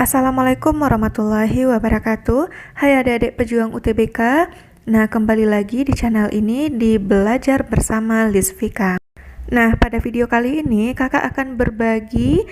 Assalamualaikum warahmatullahi wabarakatuh. Hai adik-adik pejuang UTBK. Nah, kembali lagi di channel ini di Belajar Bersama Lisvika. Nah, pada video kali ini kakak akan berbagi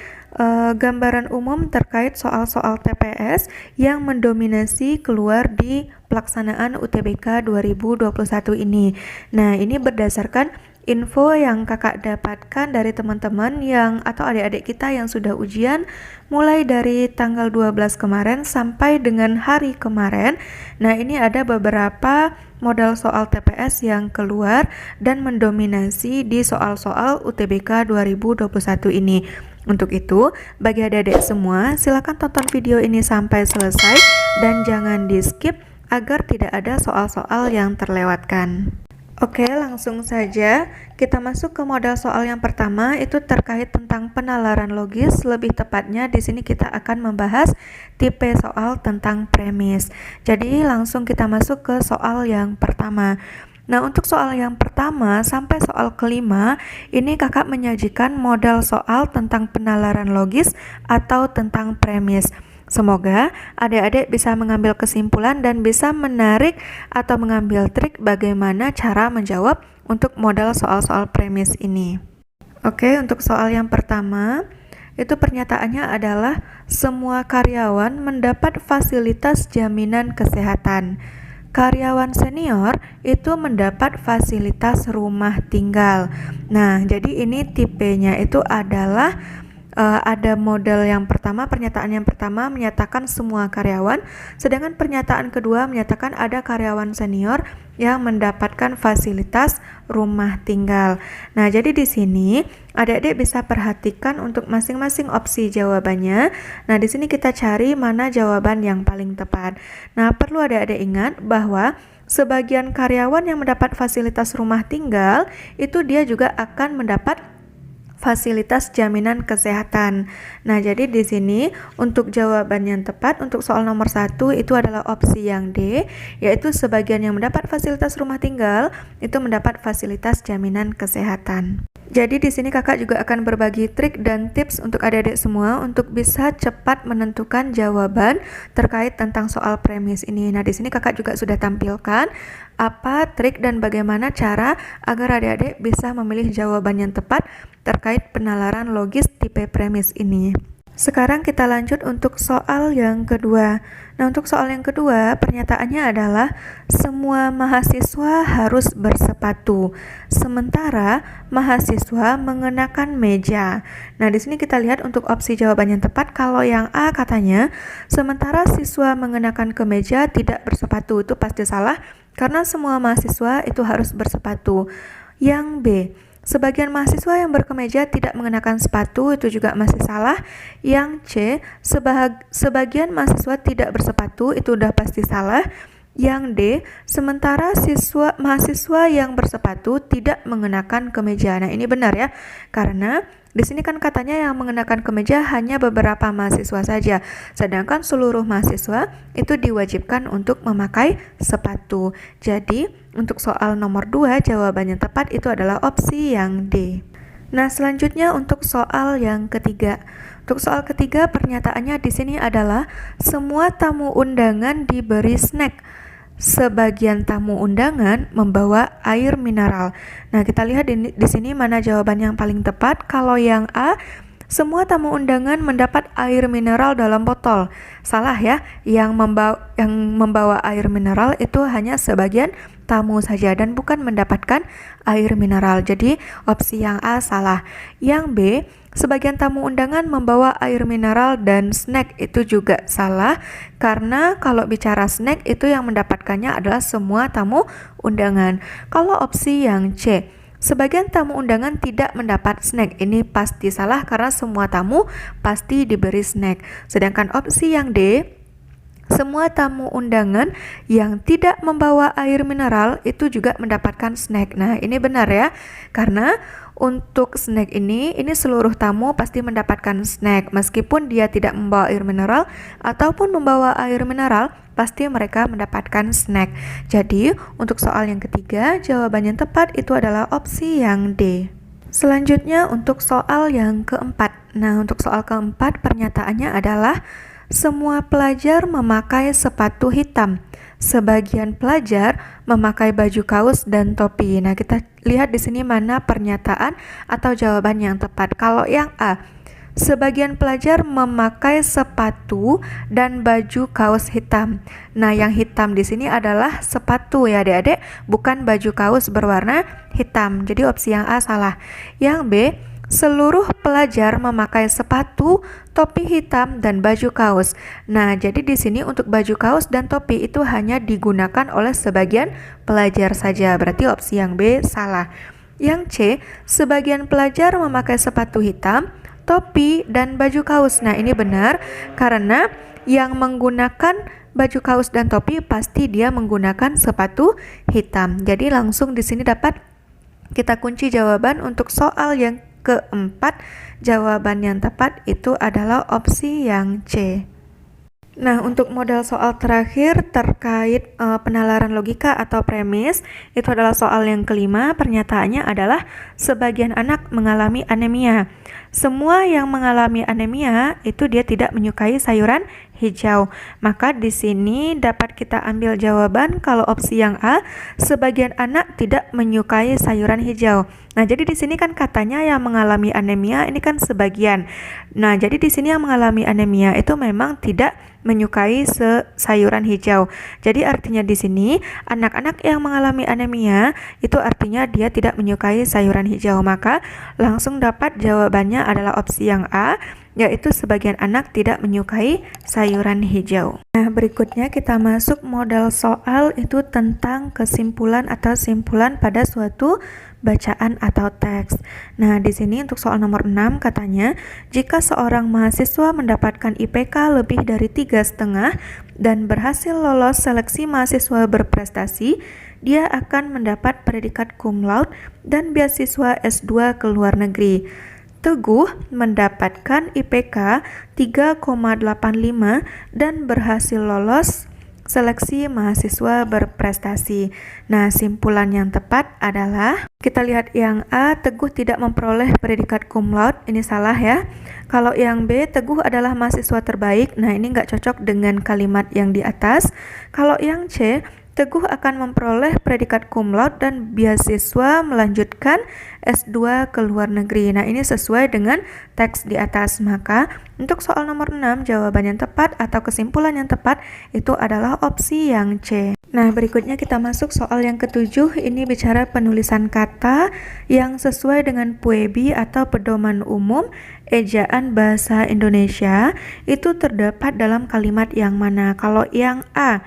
gambaran umum terkait soal-soal TPS yang mendominasi keluar di pelaksanaan UTBK 2021 ini. Nah, ini berdasarkan info yang kakak dapatkan dari teman-teman yang atau adik-adik kita yang sudah ujian mulai dari tanggal 12 kemarin sampai dengan hari kemarin. Nah, ini ada beberapa model soal TPS yang keluar dan mendominasi di soal-soal UTBK 2021 ini. Untuk itu, bagi adik-adik semua, silakan tonton video ini sampai selesai dan jangan di-skip agar tidak ada soal-soal yang terlewatkan. Oke, langsung saja kita masuk ke modal soal yang pertama, itu terkait tentang penalaran logis. Lebih tepatnya di sini kita akan membahas tipe soal tentang premis. Jadi langsung kita masuk ke soal yang pertama. Nah, untuk soal yang pertama sampai soal kelima, ini kakak menyajikan modal soal tentang penalaran logis atau tentang premis. Semoga adik-adik bisa mengambil kesimpulan dan bisa menarik atau mengambil trik bagaimana cara menjawab untuk modal soal-soal premis ini. Oke, untuk soal yang pertama, itu pernyataannya adalah semua karyawan mendapat fasilitas jaminan kesehatan. Karyawan senior itu mendapat fasilitas rumah tinggal. Nah, jadi ini tipenya itu adalah ada model yang pertama, pernyataan yang pertama menyatakan semua karyawan, sedangkan pernyataan kedua menyatakan ada karyawan senior yang mendapatkan fasilitas rumah tinggal. Nah, jadi di sini adik-adik bisa perhatikan untuk masing-masing opsi jawabannya. Nah, di sini kita cari mana jawaban yang paling tepat. Nah, perlu adik-adik ingat bahwa sebagian karyawan yang mendapat fasilitas rumah tinggal itu dia juga akan mendapat fasilitas jaminan kesehatan. Nah, jadi di sini untuk jawaban yang tepat untuk soal nomor 1 itu adalah opsi yang D, yaitu sebagian yang mendapat fasilitas rumah tinggal itu mendapat fasilitas jaminan kesehatan. Jadi di sini kakak juga akan berbagi trik dan tips untuk adik-adik semua untuk bisa cepat menentukan jawaban terkait tentang soal premis ini. Nah, di sini kakak juga sudah tampilkan apa trik dan bagaimana cara agar adik-adik bisa memilih jawaban yang tepat terkait penalaran logis tipe premis ini. Sekarang kita lanjut untuk soal yang kedua. Nah, untuk soal yang kedua, pernyataannya adalah semua mahasiswa harus bersepatu, sementara mahasiswa mengenakan meja. Nah, di sini kita lihat untuk opsi jawaban yang tepat. Kalau yang A katanya, sementara siswa mengenakan kemeja tidak bersepatu, itu pasti salah karena semua mahasiswa itu harus bersepatu. Yang B, sebagian mahasiswa yang berkemeja tidak mengenakan sepatu, itu juga masih salah. Yang C, sebagian mahasiswa tidak bersepatu, itu udah pasti salah. Yang D, sementara mahasiswa yang bersepatu tidak mengenakan kemeja. Nah, ini benar ya, karena di sini kan katanya yang mengenakan kemeja hanya beberapa mahasiswa saja, sedangkan seluruh mahasiswa itu diwajibkan untuk memakai sepatu. Jadi, untuk soal nomor 2, jawabannya tepat itu adalah opsi yang D. Nah, selanjutnya untuk soal yang ketiga. Untuk soal ketiga, pernyataannya di sini adalah semua tamu undangan diberi snack. Sebagian tamu undangan membawa air mineral. Nah, kita lihat di sini mana jawaban yang paling tepat. Kalau yang A, semua tamu undangan mendapat air mineral dalam botol. Salah ya, yang membawa air mineral itu hanya sebagian tamu saja dan bukan mendapatkan air mineral. Jadi opsi yang A salah. Yang B, sebagian tamu undangan membawa air mineral dan snack, itu juga salah karena kalau bicara snack itu yang mendapatkannya adalah semua tamu undangan. Kalau opsi yang C, sebagian tamu undangan tidak mendapat snack, ini pasti salah karena semua tamu pasti diberi snack. Sedangkan opsi yang D, semua tamu undangan yang tidak membawa air mineral itu juga mendapatkan snack. Nah, ini benar ya, karena untuk snack ini seluruh tamu pasti mendapatkan snack meskipun dia tidak membawa air mineral ataupun membawa air mineral, pasti mereka mendapatkan snack. Jadi untuk soal yang ketiga, jawaban yang tepat itu adalah opsi yang D. Selanjutnya untuk soal yang keempat. Nah, untuk soal keempat pernyataannya adalah Semua pelajar memakai sepatu hitam. Sebagian pelajar memakai baju kaos dan topi. Nah, kita lihat di sini mana pernyataan atau jawaban yang tepat. Kalau yang A, sebagian pelajar memakai sepatu dan baju kaos hitam. Nah, yang hitam di sini adalah sepatu ya adik-adik, bukan baju kaos berwarna hitam. Jadi opsi yang A salah. Yang B, seluruh pelajar memakai sepatu, topi hitam, dan baju kaos. Nah, jadi di sini untuk baju kaos dan topi itu hanya digunakan oleh sebagian pelajar saja. Berarti opsi yang B salah. Yang C, sebagian pelajar memakai sepatu hitam, topi, dan baju kaos. Nah, ini benar karena yang menggunakan baju kaos dan topi pasti dia menggunakan sepatu hitam. Jadi langsung di sini dapat kita kunci jawaban untuk soal yang keempat. Jawaban yang tepat itu adalah opsi yang C. Nah, untuk model soal terakhir terkait penalaran logika atau premis, itu adalah soal yang kelima. Pernyataannya adalah sebagian anak mengalami anemia. Semua yang mengalami anemia itu dia tidak menyukai sayuran hijau. Maka di sini dapat kita ambil jawaban kalau opsi yang A, sebagian anak tidak menyukai sayuran hijau. Nah, jadi di sini kan katanya yang mengalami anemia ini kan sebagian. Nah, jadi di sini yang mengalami anemia itu memang tidak menyukai sayuran hijau. Jadi artinya di sini anak-anak yang mengalami anemia itu artinya dia tidak menyukai sayuran hijau. Maka langsung dapat jawabannya adalah opsi yang A, yaitu sebagian anak tidak menyukai sayuran hijau. Nah, berikutnya kita masuk modal soal itu tentang kesimpulan atau simpulan pada suatu bacaan atau teks. Nah, di sini untuk soal nomor 6 katanya, jika seorang mahasiswa mendapatkan IPK lebih dari 3,5 dan berhasil lolos seleksi mahasiswa berprestasi, dia akan mendapat predikat cum laude dan beasiswa S2 ke luar negeri. Teguh mendapatkan IPK 3,85 dan berhasil lolos seleksi mahasiswa berprestasi. Nah, simpulan yang tepat adalah kita lihat yang A, Teguh tidak memperoleh predikat cum laude. Ini salah ya. Kalau yang B, Teguh adalah mahasiswa terbaik. Nah, ini nggak cocok dengan kalimat yang di atas. Kalau yang C, Teguh akan memperoleh predikat cum laude dan beasiswa melanjutkan S2 ke luar negeri. Nah, ini sesuai dengan teks di atas. Maka, untuk soal nomor 6, jawaban yang tepat atau kesimpulan yang tepat itu adalah opsi yang C. Nah, berikutnya kita masuk soal yang ketujuh. Ini bicara penulisan kata yang sesuai dengan PUEBI atau pedoman umum ejaan bahasa Indonesia itu terdapat dalam kalimat yang mana? Kalau yang A,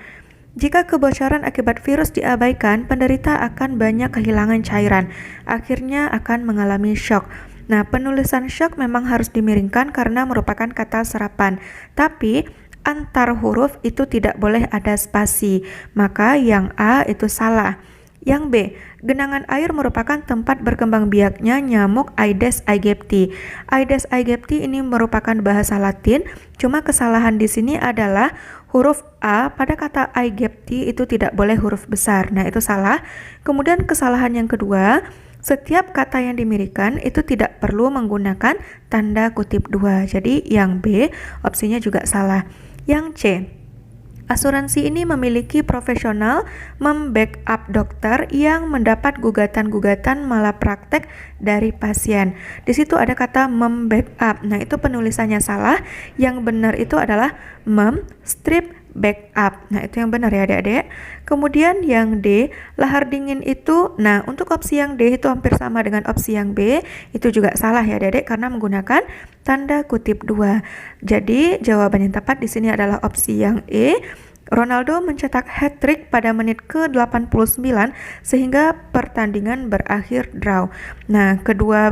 jika kebocoran akibat virus diabaikan, penderita akan banyak kehilangan cairan, akhirnya akan mengalami shock. Nah, penulisan shock memang harus dimiringkan karena merupakan kata serapan, tapi antar huruf itu tidak boleh ada spasi, maka yang A itu salah. Yang B, genangan air merupakan tempat berkembang biaknya nyamuk Aedes aegypti. Aedes aegypti ini merupakan bahasa Latin, cuma kesalahan di sini adalah huruf A pada kata aegypti itu tidak boleh huruf besar. Nah, itu salah. Kemudian kesalahan yang kedua, setiap kata yang dimirikan itu tidak perlu menggunakan tanda kutip dua. Jadi yang B opsinya juga salah. Yang C, asuransi ini memiliki profesional membackup dokter yang mendapat gugatan-gugatan malapraktek dari pasien. Di situ ada kata membackup. Nah, itu penulisannya salah. Yang benar itu adalah strip backup. Nah, itu yang benar ya adik-adik. Kemudian yang D, lahar dingin itu, nah untuk opsi yang D itu hampir sama dengan opsi yang B, itu juga salah ya adik-adik karena menggunakan tanda kutip 2. Jadi jawaban yang tepat di sini adalah opsi yang E. Ronaldo mencetak hat-trick pada menit ke-89 sehingga pertandingan berakhir draw. Nah, kedua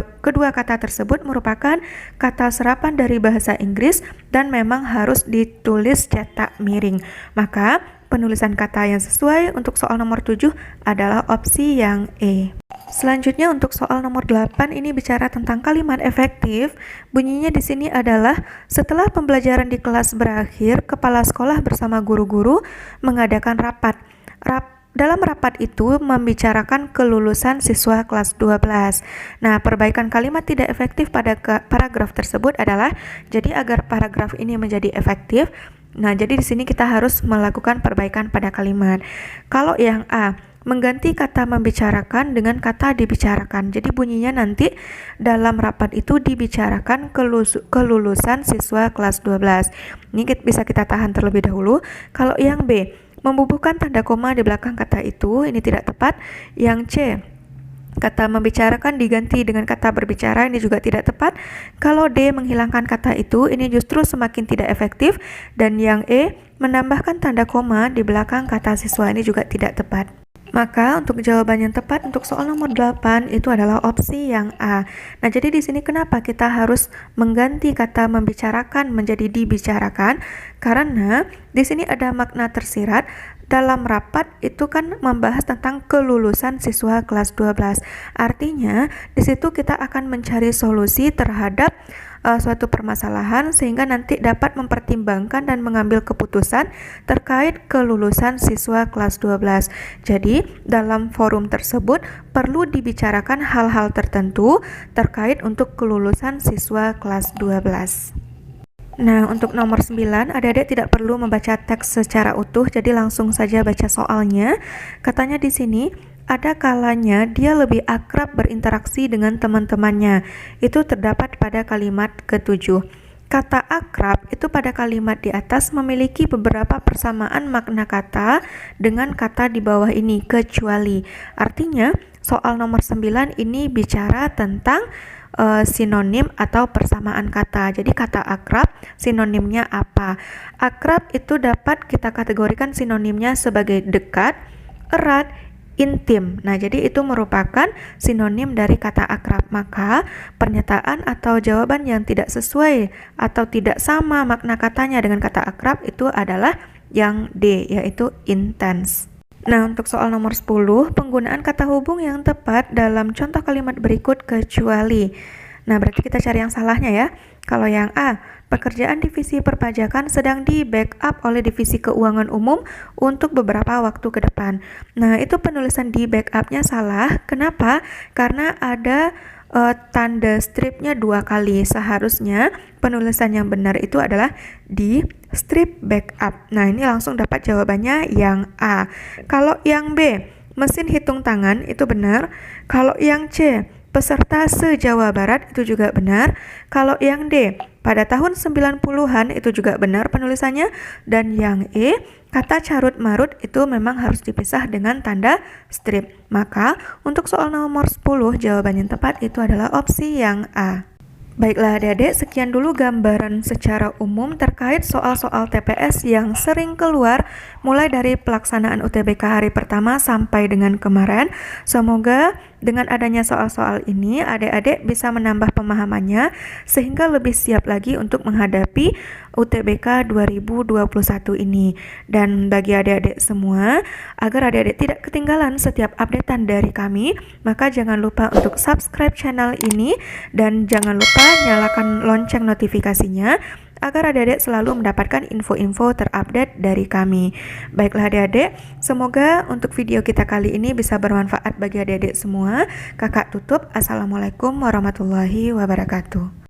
kata tersebut merupakan kata serapan dari bahasa Inggris dan memang harus ditulis cetak miring. Maka, penulisan kata yang sesuai untuk soal nomor 7 adalah opsi yang E. Selanjutnya untuk soal nomor 8 ini bicara tentang kalimat efektif. Bunyinya di sini adalah setelah pembelajaran di kelas berakhir, kepala sekolah bersama guru-guru mengadakan rapat. dalam rapat itu membicarakan kelulusan siswa kelas 12. Nah, perbaikan kalimat tidak efektif pada paragraf tersebut adalah, jadi agar paragraf ini menjadi efektif, nah jadi di sini kita harus melakukan perbaikan pada kalimat. Kalau yang A, mengganti kata membicarakan dengan kata dibicarakan. Jadi bunyinya nanti dalam rapat itu dibicarakan kelulusan siswa kelas 12. Ini bisa kita tahan terlebih dahulu. Kalau yang B, membubuhkan tanda koma di belakang kata itu, ini tidak tepat. Yang C, kata membicarakan diganti dengan kata berbicara, ini juga tidak tepat. Kalau D, menghilangkan kata itu, ini justru semakin tidak efektif. Dan yang E, menambahkan tanda koma di belakang kata siswa, ini juga tidak tepat. Maka untuk jawaban yang tepat untuk soal nomor 8 itu adalah opsi yang A. Nah, jadi di sini kenapa kita harus mengganti kata membicarakan menjadi dibicarakan? Karena di sini ada makna tersirat. Dalam rapat itu kan membahas tentang kelulusan siswa kelas 12. Artinya, di situ kita akan mencari solusi terhadap suatu permasalahan sehingga nanti dapat mempertimbangkan dan mengambil keputusan terkait kelulusan siswa kelas 12. Jadi, dalam forum tersebut perlu dibicarakan hal-hal tertentu terkait untuk kelulusan siswa kelas 12. Nah, untuk nomor 9, adik-adik tidak perlu membaca teks secara utuh, jadi langsung saja baca soalnya. Katanya di sini, ada kalanya dia lebih akrab berinteraksi dengan teman-temannya. Itu terdapat pada kalimat ke-7. Kata akrab itu pada kalimat di atas memiliki beberapa persamaan makna kata dengan kata di bawah ini, kecuali. Artinya, soal nomor 9 ini bicara tentang sinonim atau persamaan kata. Jadi kata akrab sinonimnya apa? Akrab itu dapat kita kategorikan sinonimnya sebagai dekat, erat, intim. Nah, jadi itu merupakan sinonim dari kata akrab. Maka pernyataan atau jawaban yang tidak sesuai atau tidak sama makna katanya dengan kata akrab itu adalah yang D, yaitu intens. Nah, untuk soal nomor 10, penggunaan kata hubung yang tepat dalam contoh kalimat berikut kecuali. Nah, berarti kita cari yang salahnya ya. Kalau yang A, pekerjaan divisi perpajakan sedang di backup oleh divisi keuangan umum untuk beberapa waktu ke depan. Nah, itu penulisan di backupnya salah. Kenapa? Karena ada tanda stripnya 2 kali. Seharusnya penulisan yang benar itu adalah di strip backup. Nah, ini langsung dapat jawabannya yang A. Kalau yang B, mesin hitung tangan itu benar. Kalau yang C, peserta se-Jawa Barat itu juga benar. Kalau yang D, pada tahun 90-an itu juga benar penulisannya. Dan yang E, kata carut marut itu memang harus dipisah dengan tanda strip. Maka untuk soal nomor 10 jawaban yang tepat itu adalah opsi yang A. Baiklah adik-adik, sekian dulu gambaran secara umum terkait soal-soal TPS yang sering keluar mulai dari pelaksanaan UTBK hari pertama sampai dengan kemarin. Semoga dengan adanya soal-soal ini, adik-adik bisa menambah pemahamannya sehingga lebih siap lagi untuk menghadapi UTBK 2021 ini. Dan bagi adik-adik semua, agar adik-adik tidak ketinggalan setiap updatean dari kami, maka jangan lupa untuk subscribe channel ini dan jangan lupa nyalakan lonceng notifikasinya agar adik-adik selalu mendapatkan info-info terupdate dari kami. Baiklah adik-adik, semoga untuk video kita kali ini bisa bermanfaat bagi adik-adik semua. Kakak tutup, Assalamualaikum warahmatullahi wabarakatuh.